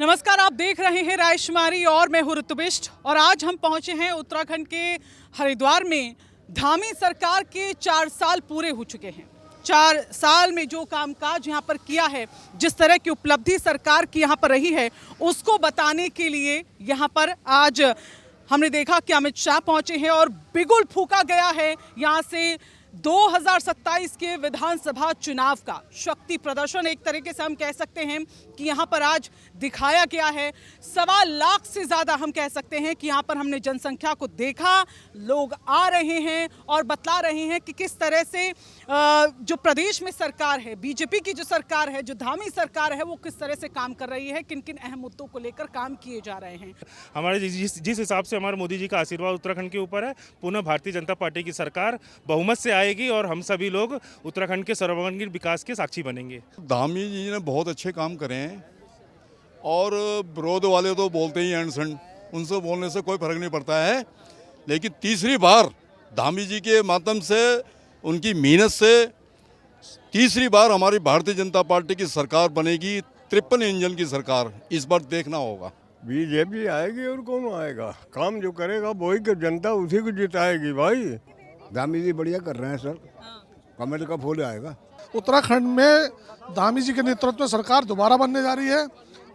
नमस्कार, आप देख रहे हैं रायशुमारी और मैं हूं ऋतुबिष्ट। और आज हम पहुंचे हैं उत्तराखंड के हरिद्वार में। धामी सरकार के 4 साल पूरे हो चुके हैं। 4 साल में जो कामकाज यहां पर किया है, जिस तरह की उपलब्धि सरकार की यहां पर रही है, उसको बताने के लिए यहां पर आज हमने देखा कि अमित शाह पहुंचे हैं और बिगुल फूंका गया है। यहां से 2027 के विधानसभा चुनाव का शक्ति प्रदर्शन एक तरीके से हम कह सकते हैं कि यहां पर आज दिखाया गया है। 1.25 लाख से ज़्यादा हम कह सकते हैं कि यहां पर हमने जनसंख्या को देखा। लोग आ रहे हैं और बतला रहे हैं कि किस तरह से जो प्रदेश में सरकार है, बीजेपी की जो सरकार है, जो धामी सरकार है, वो किस तरह से काम कर रही है, किन किन अहम मुद्दों को लेकर काम किए जा रहे हैं। हमारे जिस हिसाब से हमारे मोदी जी का आशीर्वाद उत्तराखंड के ऊपर है, पुनः भारतीय जनता पार्टी की सरकार बहुमत से आएगी और हम सभी लोग उत्तराखंड के सर्वांगीण विकास के साक्षी बनेंगे। धामी जी ने बहुत अच्छे काम करे हैं और विरोध वाले तो बोलते ही हैं सण, उनसे बोलने से कोई फर्क नहीं पड़ता है। लेकिन तीसरी बार धामी जी के माध्यम से, उनकी मेहनत से तीसरी बार हमारी भारतीय जनता पार्टी की सरकार बनेगी। 53 इंजन की सरकार इस बार देखना होगा। बीजेपी आएगी और कौन आएगा? काम जो करेगा वही की जनता उसी को जिताएगी भाई। धामी जी बढ़िया कर रहे हैं सर, कमल का फूल आएगा। उत्तराखंड में धामी जी के नेतृत्व में सरकार दोबारा बनने जा रही है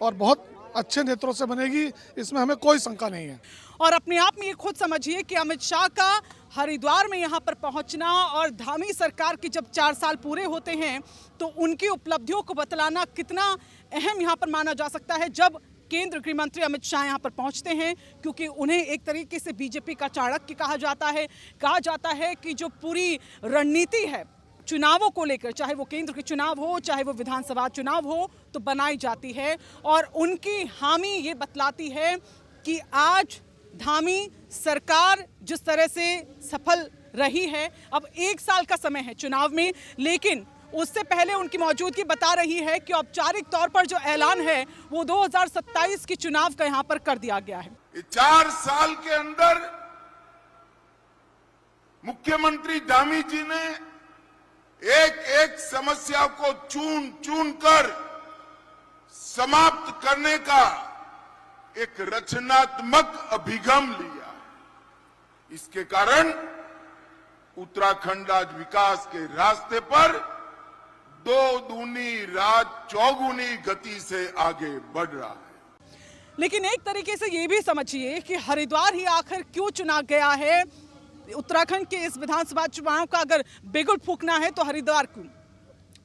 और बहुत अच्छे नेतृत्व से बनेगी, इसमें हमें कोई शंका नहीं है। और अपने आप में ये खुद समझिए कि अमित शाह का हरिद्वार में यहाँ पर पहुँचना और धामी सरकार के जब 4 साल पूरे होते हैं तो उनकी उपलब्धियों को बतलाना कितना अहम यहाँ पर माना जा सकता है जब केंद्र गृह मंत्री अमित शाह यहाँ पर पहुँचते हैं, क्योंकि उन्हें एक तरीके से बीजेपी का चाणक्य कहा जाता है कि जो पूरी रणनीति है चुनावों को लेकर, चाहे वो केंद्र के चुनाव हो, चाहे वो विधानसभा चुनाव हो, तो बनाई जाती है। और उनकी हामी ये बतलाती है कि आज धामी सरकार जिस तरह से सफल रही है, अब 1 साल का समय है चुनाव में, लेकिन उससे पहले उनकी मौजूदगी बता रही है कि औपचारिक तौर पर जो ऐलान है वो 2027 के चुनाव का यहाँ पर कर दिया गया है। 4 साल के अंदर मुख्यमंत्री धामी जी ने एक एक समस्या को चुन कर समाप्त करने का एक रचनात्मक अभिगम लिया। इसके कारण उत्तराखंड आज विकास के रास्ते पर 2 दूनी रात चौगुनी गति से आगे बढ़ रहा है। लेकिन एक तरीके से ये भी समझिए कि हरिद्वार ही आखिर क्यों चुना गया है। उत्तराखंड के इस विधानसभा चुनाव का अगर बिगुल फूंकना है तो हरिद्वार क्यों?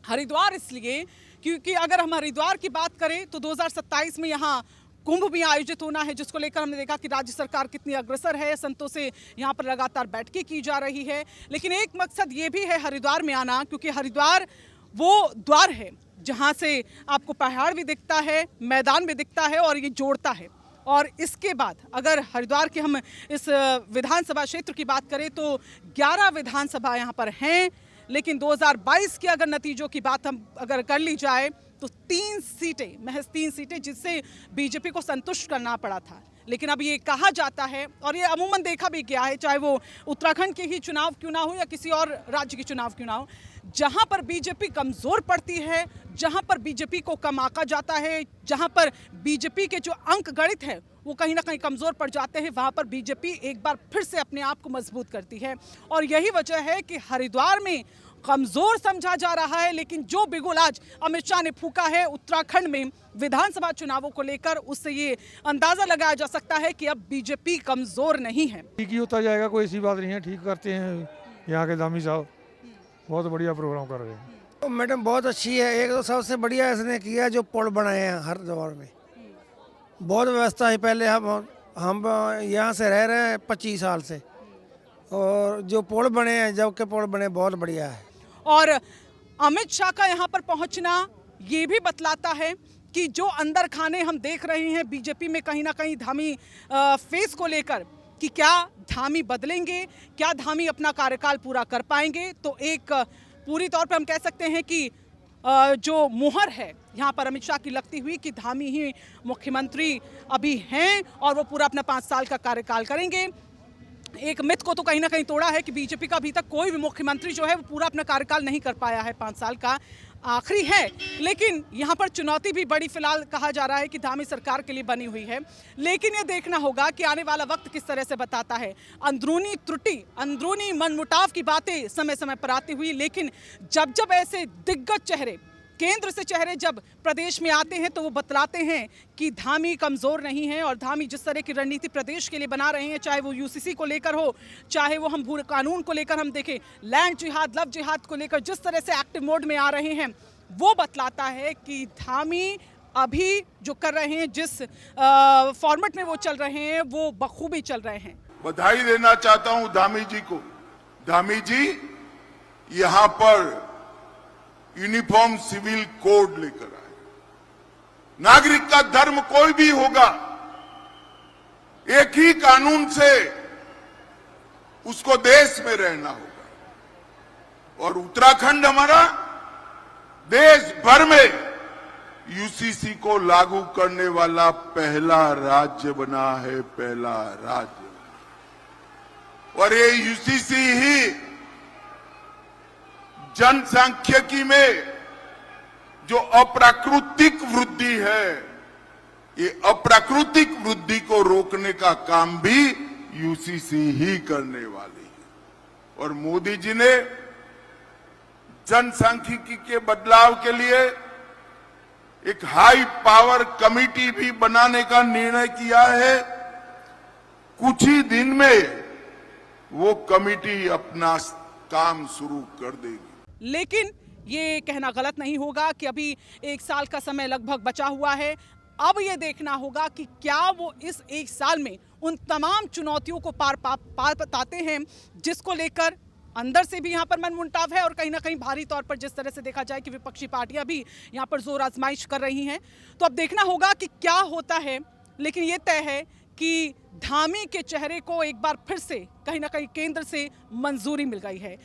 हरिद्वार इसलिए क्योंकि अगर हम हरिद्वार की बात करें तो 2027 में यहाँ कुंभ भी आयोजित होना है, जिसको लेकर हमने देखा कि राज्य सरकार कितनी अग्रसर है। संतों से यहाँ पर लगातार बैठकें की जा रही है। लेकिन एक मकसद ये भी है हरिद्वार में आना, क्योंकि हरिद्वार वो द्वार है जहाँ से आपको पहाड़ भी दिखता है, मैदान भी दिखता है और ये जोड़ता है। और इसके बाद अगर हरिद्वार के हम इस विधानसभा क्षेत्र की बात करें तो 11 विधानसभा यहाँ पर हैं, लेकिन 2022 के अगर नतीजों की बात हम अगर कर ली जाए तो 3 सीटें, महज 3 सीटें, जिससे बीजेपी को संतुष्ट करना पड़ा था। लेकिन अब ये कहा जाता है और ये अमूमन देखा भी गया है, चाहे वो उत्तराखंड के ही चुनाव क्यों ना हो या किसी और राज्य के चुनाव क्यों ना हो, जहां पर बीजेपी कमजोर पड़ती है, जहां पर बीजेपी को कम आंका जाता है, जहां पर बीजेपी के जो अंक गणित है वो कहीं ना कहीं कमजोर पड़ जाते हैं, वहां पर बीजेपी एक बार फिर से अपने आप को मजबूत करती है। और यही वजह है कि हरिद्वार में कमजोर समझा जा रहा है, लेकिन जो बिगुल आज अमित शाह ने फूंका है उत्तराखंड में विधानसभा चुनावों को लेकर, उससे ये अंदाजा लगाया जा सकता है कि अब बीजेपी कमजोर नहीं है। ठीक ही होता जाएगा, कोई ऐसी बात नहीं है। ठीक करते हैं यहाँ के धामी साहब, बहुत बढ़िया प्रोग्राम कर रहे हैं। तो मैडम बहुत अच्छी है। एक तो सबसे बढ़िया इसने किया जो पुल बनाए हैं हरिद्वार में, बहुत व्यवस्था है। पहले हम यहाँ से रह रहे हैं 25 साल से, और जो पुल बने हैं, जब के पुल बने, बहुत बढ़िया है। और अमित शाह का यहाँ पर पहुँचना ये भी बतलाता है कि जो अंदर खाने हम देख रहे हैं बीजेपी में कहीं ना कहीं धामी फेस को लेकर, कि क्या धामी बदलेंगे, क्या धामी अपना कार्यकाल पूरा कर पाएंगे, तो एक पूरी तौर पर हम कह सकते हैं कि जो मुहर है यहाँ पर अमित शाह की लगती हुई कि धामी ही मुख्यमंत्री अभी हैं और वो पूरा अपना 5 साल का कार्यकाल करेंगे। एक मिथ को तो कहीं ना कहीं तोड़ा है कि बीजेपी का अभी तक कोई भी मुख्यमंत्री जो है वो पूरा अपना कार्यकाल नहीं कर पाया है 5 साल का। आखिरी है, लेकिन यहाँ पर चुनौती भी बड़ी फिलहाल कहा जा रहा है कि धामी सरकार के लिए बनी हुई है। लेकिन ये देखना होगा कि आने वाला वक्त किस तरह से बताता है। अंदरूनी त्रुटि, अंदरूनी मनमुटाव की बातें समय समय पर आती हुई, लेकिन जब जब ऐसे दिग्गज चेहरे, केंद्र से चेहरे जब प्रदेश में आते हैं तो वो बतलाते हैं कि धामी कमज़ोर नहीं है और धामी जिस तरह की रणनीति प्रदेश के लिए बना रहे हैं, चाहे वो यूसीसी को लेकर हो, चाहे वो हम भू कानून को लेकर हम देखें, लैंड जिहाद, लव जिहाद को लेकर जिस तरह से एक्टिव मोड में आ रहे हैं, वो बतलाता है कि धामी अभी जो कर रहे हैं, जिस फॉर्मेट में वो चल रहे हैं, वो बखूबी चल रहे हैं। बधाई देना चाहता हूं धामी जी को। धामी जी यहां पर यूनिफॉर्म सिविल कोड लेकर आए। नागरिक का धर्म कोई भी होगा, एक ही कानून से उसको देश में रहना होगा। और उत्तराखंड हमारा देश भर में यूसीसी को लागू करने वाला पहला राज्य बना है, पहला राज्य। और ये यूसीसी ही जनसांख्यिकी में जो अप्राकृतिक वृद्धि है, ये अप्राकृतिक वृद्धि को रोकने का काम भी यूसीसी ही करने वाली है। और मोदी जी ने जनसांख्यिकी के बदलाव के लिए एक हाई पावर कमेटी भी बनाने का निर्णय किया है। कुछ ही दिन में वो कमेटी अपना काम शुरू कर देगी। लेकिन ये कहना गलत नहीं होगा कि अभी 1 साल का समय लगभग बचा हुआ है। अब ये देखना होगा कि क्या वो इस 1 साल में उन तमाम चुनौतियों को पार पाते हैं, जिसको लेकर अंदर से भी यहाँ पर मनमुटाव है और कहीं ना कहीं भारी तौर पर जिस तरह से देखा जाए कि विपक्षी पार्टियां भी यहाँ पर जोर आजमाइश कर रही हैं। तो अब देखना होगा कि क्या होता है। लेकिन ये तय है कि धामी के चेहरे को एक बार फिर से कहीं ना कहीं केंद्र से मंजूरी मिल गई है।